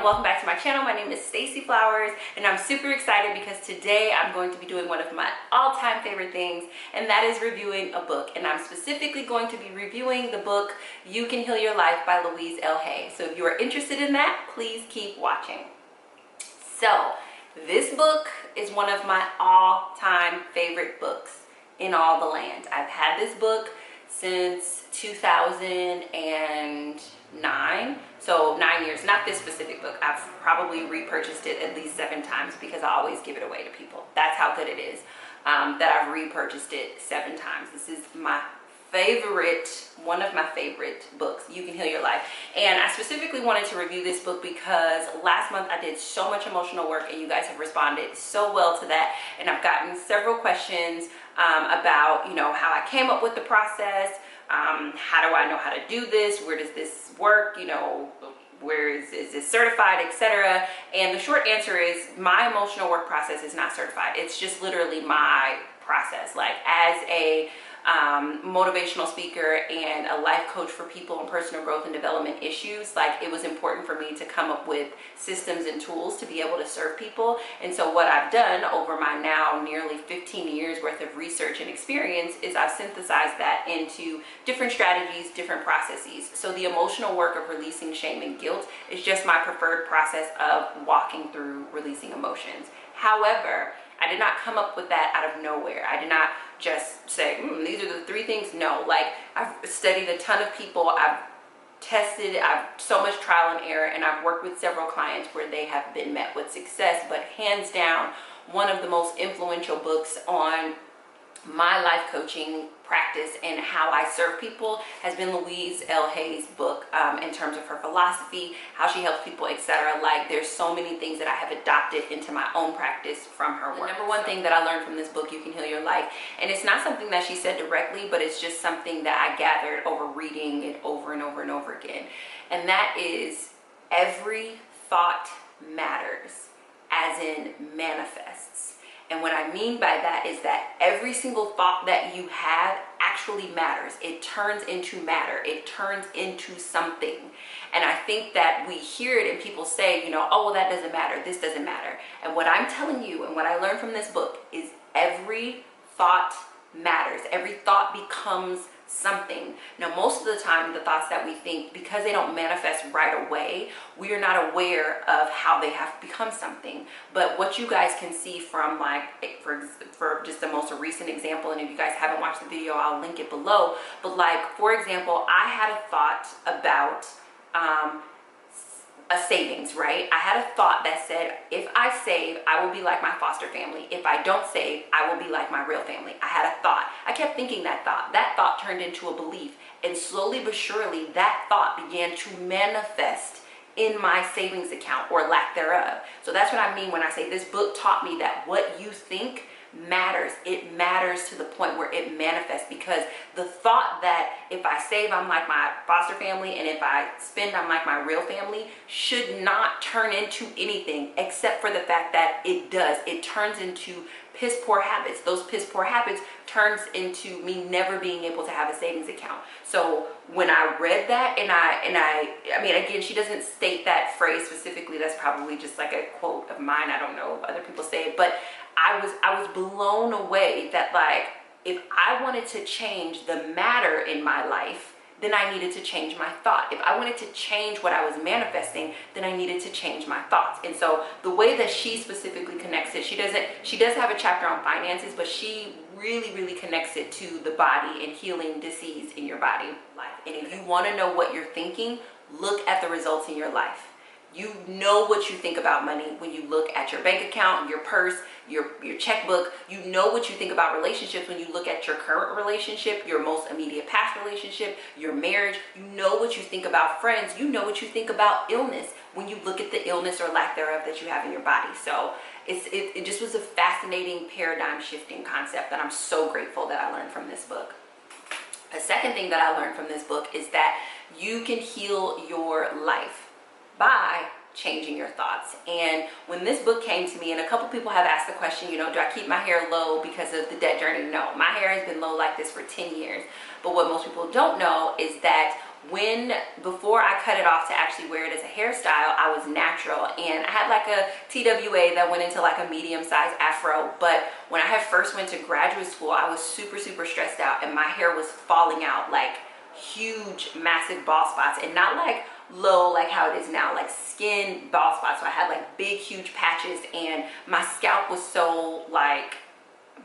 welcome back to my channel. My name is Stacey Flowers, and I'm super excited because today I'm going to be doing one of my all-time favorite things, and that is reviewing a book. And I'm specifically going to be reviewing the book You Can Heal Your Life by Louise Hay. So if you are interested in that, please keep watching. So this book is one of my all-time favorite books in all the land. I've had this book since 2009, so 9 years. Not this specific book. I've probably repurchased it at least 7 times because I always give it away to people. That's how good it is, that I've repurchased it 7 times. This is my favorite, one of my favorite books, You Can Heal Your Life. And I specifically wanted to review this book because last month I did so much emotional work and you guys have responded so well to that, and I've gotten several questions about, you know, how I came up with the process, how do I know how to do this, where does this work, you know, where is this certified, etc. And the short answer is my emotional work process is not certified. It's just literally my process. Like, as a motivational speaker and a life coach for people in personal growth and development issues, like, it was important for me to come up with systems and tools to be able to serve people. And so what I've done over my now nearly 15 years worth of research and experience is I've synthesized that into different strategies, different processes. So the emotional work of releasing shame and guilt is just my preferred process of walking through releasing emotions. However, I did not come up with that out of nowhere. I did not just say, these are the 3 things. No, like, I've studied a ton of people. I've tested, I've so much trial and error, and I've worked with several clients where they have been met with success. But hands down, one of the most influential books on my life coaching practice and how I serve people has been Louise Hay's book, in terms of her philosophy, how she helps people, etc. Like, there's so many things that I have adopted into my own practice from her work. The number one thing that I learned from this book, You Can Heal Your Life, and it's not something that she said directly, but it's just something that I gathered over reading it over and over and over again, and that is every thought matters, as in manifests. And what I mean by that is that every single thought that you have actually matters. It turns into matter. It turns into something. And I think that we hear it and people say, you know, oh, well, that doesn't matter. This doesn't matter. And what I'm telling you and what I learned from this book is every thought matters. Every thought becomes something. Now, most of the time, the thoughts that we think, because they don't manifest right away, we are not aware of how they have become something. But what you guys can see from, like, for just the most recent example, and if you guys haven't watched the video, I'll link it below. But, like, for example, I had a thought about a savings, right? I had a thought that said, if I save, I will be like my foster family. If I don't save, I will be like my real family. I had a thought. I kept thinking that thought. That thought turned into a belief. And slowly but surely, that thought began to manifest in my savings account, or lack thereof. So that's what I mean when I say this book taught me that what you think matters. It matters to the point where it manifests, because the thought that if I save, I'm like my foster family, and if I spend, I'm like my real family, should not turn into anything except for the fact that it does. It turns into piss poor habits. Those piss poor habits turns into me never being able to have a savings account. So when I read that, and I mean, again, she doesn't state that phrase specifically. That's probably just like a quote of mine. I don't know if other people say it, but I was blown away that, like, if I wanted to change the matter in my life, then I needed to change my thought. If I wanted to change what I was manifesting, then I needed to change my thoughts. And so the way that she specifically connects it, she does have a chapter on finances, but she really connects it to the body and healing disease in your body life. And if you want to know what you're thinking, look at the results in your life. You know what you think about money when you look at your bank account, your purse, your checkbook. You know what you think about relationships when you look at your current relationship, your most immediate past relationship, your marriage. You know what you think about friends. You know what you think about illness when you look at the illness or lack thereof that you have in your body. So it just was a fascinating paradigm shifting concept that I'm so grateful that I learned from this book. A second thing that I learned from this book is that you can heal your life by changing your thoughts. And when this book came to me, and a couple people have asked the question, you know, do I keep my hair low because of the debt journey? No, my hair has been low like this for 10 years. But what most people don't know is that before I cut it off to actually wear it as a hairstyle, I was natural, and I had like a TWA that went into like a medium-sized afro. But when I had first went to graduate school, I was super stressed out, and my hair was falling out, like huge massive bald spots, and not like low like how it is now, like skin bald spots. So I had like big huge patches, and my scalp was so like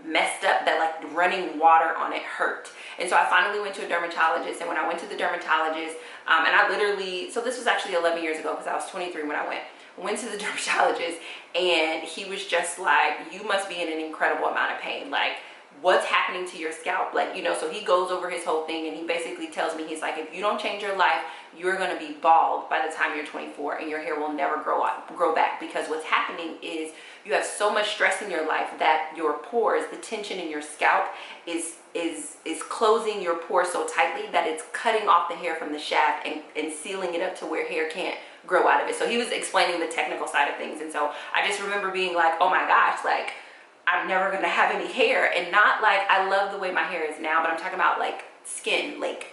messed up that like running water on it hurt. And so I finally went to a dermatologist, and when I went to the dermatologist, and I literally, so this was actually 11 years ago because I was 23 when I went to the dermatologist, and he was just like, you must be in an incredible amount of pain, like what's happening to your scalp, like, you know. So he goes over his whole thing, and he basically tells me, he's like, if you don't change your life, you're going to be bald by the time you're 24, and your hair will never grow back, because what's happening is you have so much stress in your life that your pores, the tension in your scalp is closing your pores so tightly that it's cutting off the hair from the shaft and sealing it up to where hair can't grow out of it. So he was explaining the technical side of things, and so I just remember being like, oh my gosh, like I'm never gonna have any hair. And not like, I love the way my hair is now, but I'm talking about like skin, like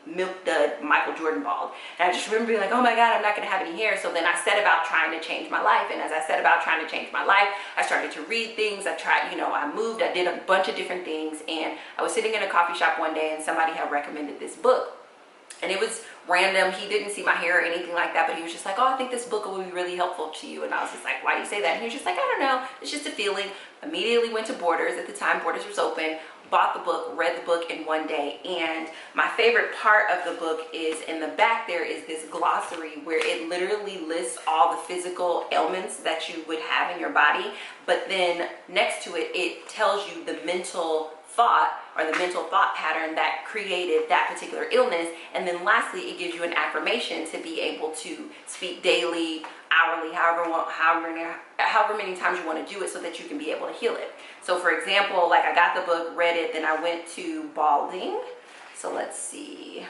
milk dud Michael Jordan bald. And I just remember being like, oh my God, I'm not gonna have any hair. So then I set about trying to change my life, and as I set about trying to change my life, I started to read things. I tried, you know, I moved, I did a bunch of different things, and I was sitting in a coffee shop one day, and somebody had recommended this book. And it was random. He didn't see my hair or anything like that, but he was just like, oh, I think this book will be really helpful to you. And I was just like, why do you say that? And he was just like, I don't know, it's just a feeling. Immediately went to Borders. At the time, Borders was open. Bought the book, read the book in one day. And my favorite part of the book is in the back there is this glossary where it literally lists all the physical ailments that you would have in your body. But then next to it, it tells you the mental thought or the mental thought pattern that created that particular illness. And then lastly, it gives you an affirmation to be able to speak daily, hourly, however many times you want to do it, so that you can be able to heal it. So for example, like I got the book, read it, then I went to balding. So let's see.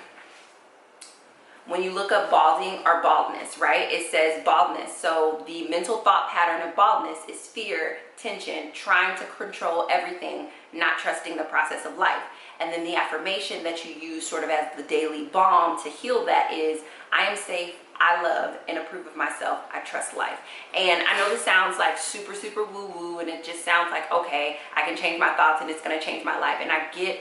When you look up balding or baldness, right, it says baldness. So the mental thought pattern of baldness is fear, tension, trying to control everything, not trusting the process of life. And then the affirmation that you use sort of as the daily balm to heal that is, I am safe, I love, and approve of myself, I trust life. And I know this sounds like super woo-woo, and it just sounds like, okay, I can change my thoughts and it's going to change my life. And I get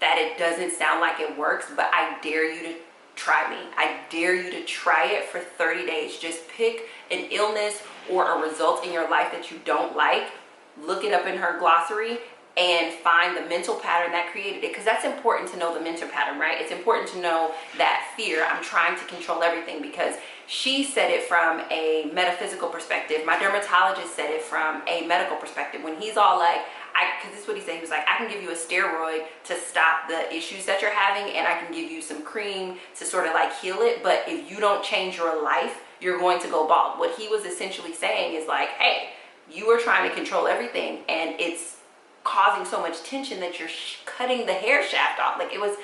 that it doesn't sound like it works, but I dare you to try me. I dare you to try it for 30 days. Just pick an illness or a result in your life that you don't like, look it up in her glossary, and find the mental pattern that created it. Because that's important to know, the mental pattern, right? It's important to know that fear, I'm trying to control everything, because she said it from a metaphysical perspective. My dermatologist said it from a medical perspective. When he's all like, because this is what he said, he was like, I can give you a steroid to stop the issues that you're having, and I can give you some cream to sort of like heal it, but if you don't change your life, you're going to go bald. What he was essentially saying is like, hey, you are trying to control everything, and it's causing so much tension that you're cutting the hair shaft off. Like it was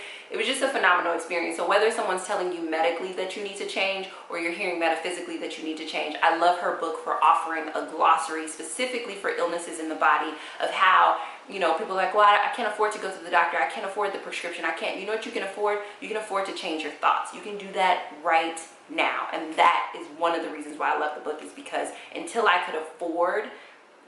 just a phenomenal experience. So whether someone's telling you medically that you need to change, or you're hearing metaphysically that you need to change, I love her book for offering a glossary specifically for illnesses in the body, of how, you know, people are like, well, I can't afford to go to the doctor, I can't afford the prescription, I can't. You know what you can afford? You can afford to change your thoughts. You can do that right now. And that is one of the reasons why I love the book, is because until I could afford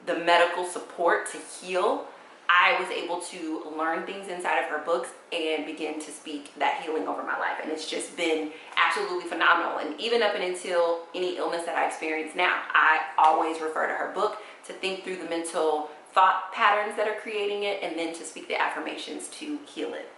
the medical support to heal, I was able to learn things inside of her books and begin to speak that healing over my life. And it's just been absolutely phenomenal. And even up until any illness that I experience now, I always refer to her book to think through the mental thought patterns that are creating it, and then to speak the affirmations to heal it.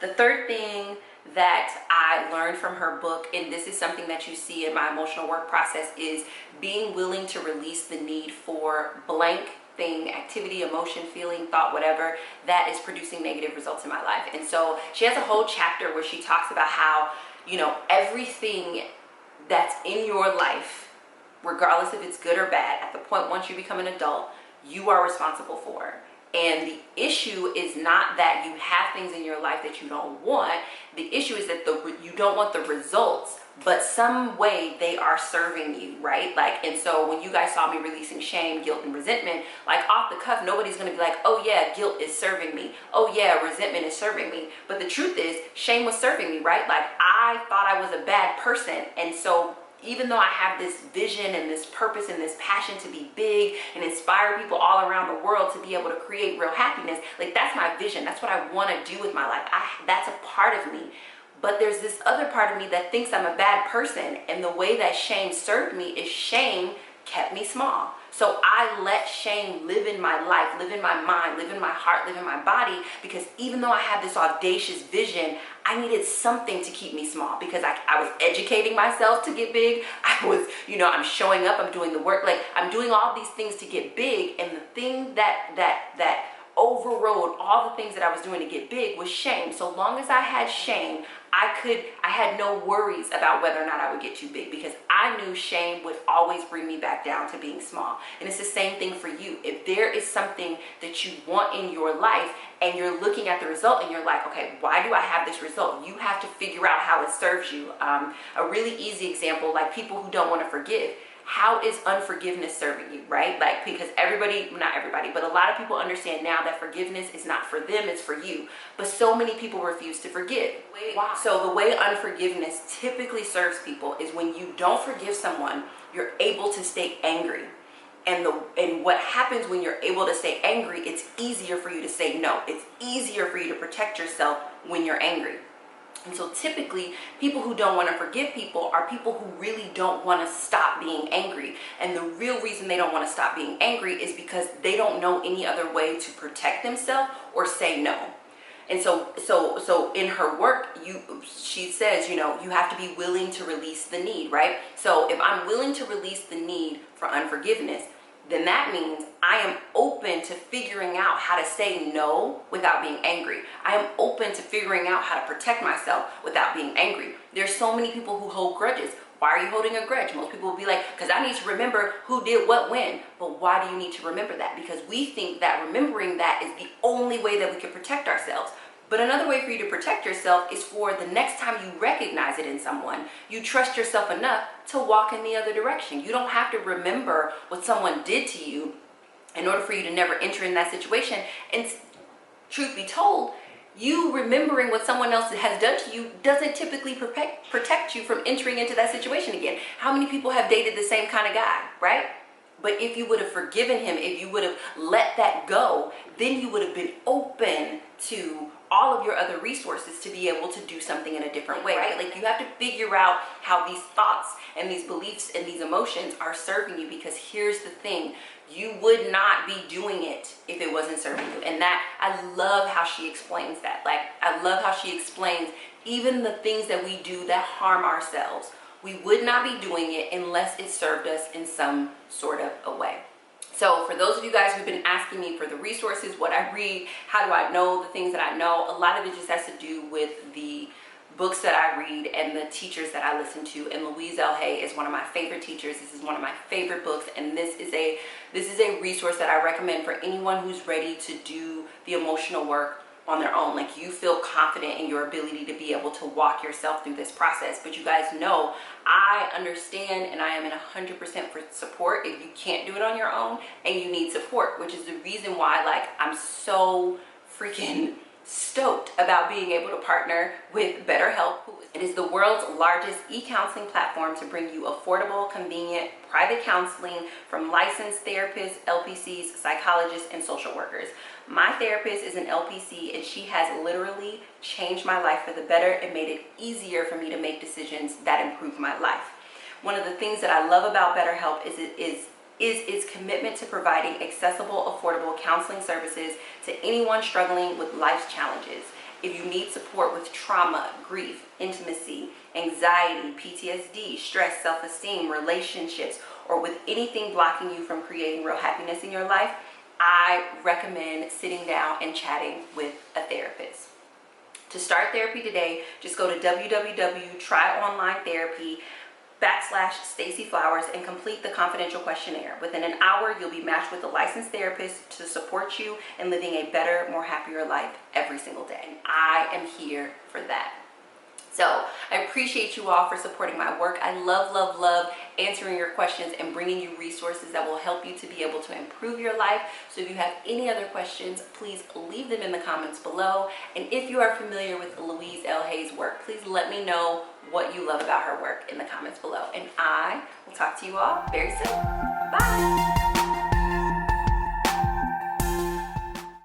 The third thing that I learned from her book, and this is something that you see in my emotional work process, is being willing to release the need for blank thing, activity, emotion, feeling, thought, whatever, that is producing negative results in my life. And so she has a whole chapter where she talks about how, you know, everything that's in your life, regardless if it's good or bad, at the point once you become an adult, you are responsible for. And the issue is not that you have things in your life that you don't want. The issue is that you don't want the results, but some way they are serving you, right? Like, and so when you guys saw me releasing shame, guilt, and resentment, like off the cuff, nobody's gonna be like, oh yeah, guilt is serving me. Oh yeah, resentment is serving me. But the truth is, shame was serving me, right? Like, I thought I was a bad person. And so even though I have this vision and this purpose and this passion to be big and inspire people all around the world to be able to create real happiness, like that's my vision. That's what I want to do with my life. That's a part of me. But there's this other part of me that thinks I'm a bad person. And the way that shame served me is shame kept me small. So I let shame live in my life, live in my mind, live in my heart, live in my body, because even though I had this audacious vision, I needed something to keep me small, because I was educating myself to get big. I was, I'm showing up, I'm doing the work, like I'm doing all these things to get big. And the thing that overrode all the things that I was doing to get big was shame. So long as I had shame, I had no worries about whether or not I would get too big, because I knew shame would always bring me back down to being small. And it's the same thing for you. If there is something that you want in your life and you're looking at the result and you're like, okay, why do I have this result? You have to figure out how it serves you. A really easy example, like people who don't want to forgive. How is unforgiveness serving you, right? Like, because not everybody, but a lot of people understand now that forgiveness is not for them, it's for you. But so many people refuse to forgive. Why? So the way unforgiveness typically serves people is when you don't forgive someone, you're able to stay angry. And what happens when you're able to stay angry, it's easier for you to say no. It's easier for you to protect yourself when you're angry. And so typically, people who don't want to forgive people are people who really don't want to stop being angry. And the real reason they don't want to stop being angry is because they don't know any other way to protect themselves or say no. And so in her work, she says, you have to be willing to release the need, right? So if I'm willing to release the need for unforgiveness, then that means I am open to figuring out how to say no without being angry. I am open to figuring out how to protect myself without being angry. There's so many people who hold grudges. Why are you holding a grudge? Most people will be like, because I need to remember who did what when. But why do you need to remember that? Because we think that remembering that is the only way that we can protect ourselves. But another way for you to protect yourself is for the next time you recognize it in someone, you trust yourself enough to walk in the other direction. You don't have to remember what someone did to you in order for you to never enter in that situation. And truth be told, you remembering what someone else has done to you doesn't typically protect you from entering into that situation again. How many people have dated the same kind of guy, right? But if you would have forgiven him, if you would have let that go, then you would have been open to all of your other resources to be able to do something in a different way, right? Like, you have to figure out how these thoughts and these beliefs and these emotions are serving you, because here's the thing, you would not be doing it if it wasn't serving you. And that, I love how she explains that. Like, I love how she explains even the things that we do that harm ourselves, we would not be doing it unless it served us in some sort of a way. So for those of you guys who've been asking me for the resources, what I read, how do I know the things that I know, a lot of it just has to do with the books that I read and the teachers that I listen to. And Louise Hay is one of my favorite teachers. This is one of my favorite books, and this is a resource that I recommend for anyone who's ready to do the emotional work on their own. Like, you feel confident in your ability to be able to walk yourself through this process. But you guys know, I understand, and I am in 100% for support if you can't do it on your own and you need support, which is the reason why, like, I'm so freaking stoked about being able to partner with BetterHelp. It is the world's largest e-counseling platform to bring you affordable, convenient, private counseling from licensed therapists, LPCs, psychologists, and social workers. My therapist is an LPC, and she has literally changed my life for the better and made it easier for me to make decisions that improve my life. One of the things that I love about BetterHelp is its commitment to providing accessible, affordable counseling services to anyone struggling with life's challenges. If you need support with trauma, grief, intimacy, anxiety, PTSD, stress, self-esteem, relationships, or with anything blocking you from creating real happiness in your life, I recommend sitting down and chatting with a therapist. To start therapy today, just go to www.tryonlinetherapy.com. /Stacey Flowers and complete the confidential questionnaire. Within an hour, you'll be matched with a licensed therapist to support you in living a better, more happier life every single day. And I am here for that. So I appreciate you all for supporting my work. I love, love, love answering your questions and bringing you resources that will help you to be able to improve your life. So if you have any other questions, please leave them in the comments below. And if you are familiar with Louise L. Hay's work, please let me know what you love about her work in the comments below. And I will talk to you all very soon. Bye.